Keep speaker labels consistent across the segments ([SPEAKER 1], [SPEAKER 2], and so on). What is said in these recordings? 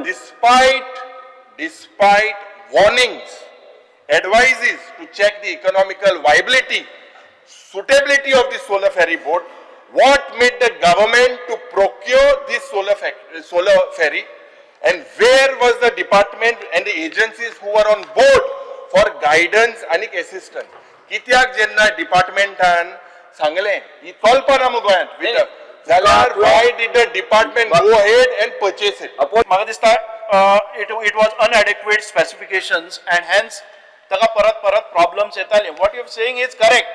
[SPEAKER 1] despite warnings, advices to check the economical viability, suitability of the solar ferry boat, what made the government to procure this solar ferry, and where was the department and the agencies who were on board for guidance and assistance? कित्याक जेन्ना डिपार्टमेंटान सांगलें ही चलपाना मगो गोंयांत जाल्यार why did the department go ahead and purchase it?
[SPEAKER 2] म्हाका दिसता it was inadequate specifications and hence ताका परत problems येताले. What you are saying is correct.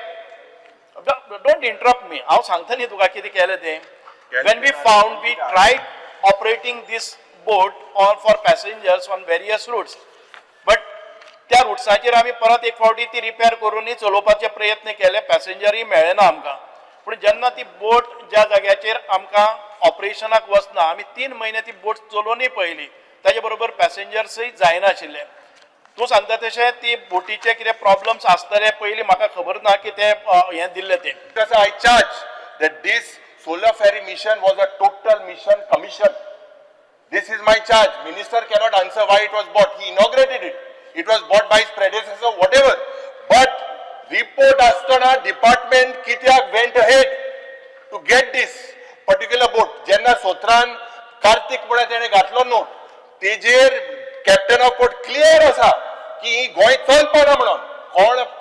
[SPEAKER 2] Don't interrupt me. हांव सांगता न्ही तुका कितें केलें तें. When we found, we tried operating this boat for passengers on various routes, but त्या रुट्साचेर आमी परत एक फावटी ती रिपेर करूनय चलोवपाचे प्रयत्न केले. पॅसेंजरय मेळना आमकां. पूण जेन्ना ती बोट ज्या जाग्याचेर आमकां ऑपरेशनाक वचना, आमी 3 म्हयने ती बोट चलोवनय पळयली, ताचे बरोबर पॅसेंजर्सय जायनाशिल्ले. तूं सांगता तशें ती बोटीचे कितें प्रॉब्लम्स आसतले पयलीं म्हाका खबर ना की ते हें दिल्लें तें.
[SPEAKER 1] Because I charge that this solar ferry mission was a total mission commission. This is my charge. Minister cannot answer why it was bought. He inaugurated it. It was bought by his predecessor, whatever. But report astana department kityak went ahead to get this particular boat. Jenna Sotran Kartik मुळे तेणे घातलो note. तेजेर captain of port clear आसा की ही गोंय चलपाना म्हणून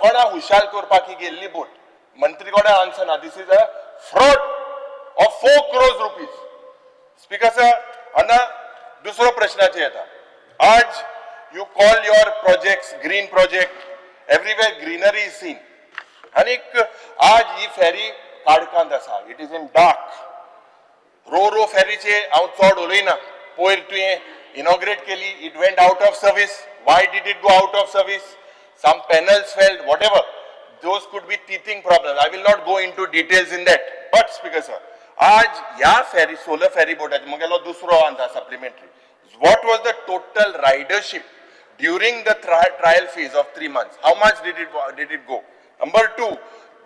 [SPEAKER 1] कोणा हुशाल करपाक ही गेल्ली boat. मंत्री कोणा आन्सर ना. This is a fraud of 4 crores rupees. Speaker sir, हांगा दुसरो प्रश्नाचेर येता. आज you call your projects green project, everywhere greenery is seen. Anik aaj hi ferry Kadkand asa, it is in dark. Ro ferry che haw chod uloyna. Poir tuye inaugurate keli, it went out of service. Why did it go out of service? Some panels failed, whatever. Those could be teething problems. I will not go into details in that. But Speaker sir, aaj ya ferry solar ferry boat aj magelo dusro anta supplementary. What was the total ridership during the trial phase of 3 months? How much did it go? Number 2,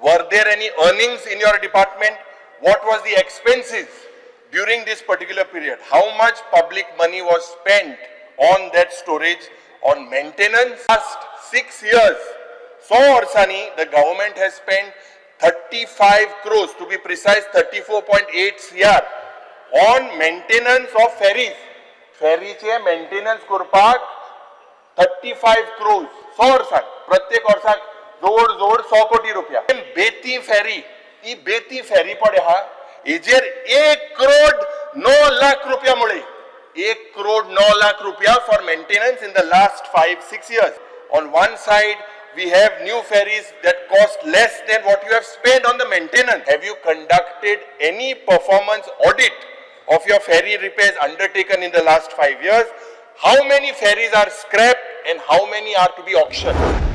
[SPEAKER 1] were there any earnings in your department? What was the expenses during this particular period? How much public money was spent on that storage, on maintenance? Last 6 years, so Orsani, the government has spent 35 crores, to be precise 34.8 CR on maintenance of ferries. Ferry चे maintenance करपाक 35 crores. 100 वर्साक प्रत्येक वर्साक जोड 100 कोटी रुपया. बेती फेरी, ही बेती फेरी पडे हा हेजेर 1 crore 9 lakh रुपया मुळे 1 crore 9 lakh रुपया for maintenance in the last 5-6 years. On one side we have new ferries that cost less than what you have spent on the maintenance. Have you conducted any performance audit of your ferry repairs undertaken in the last 5 years? How many ferries are scrapped and how many are to be auctioned?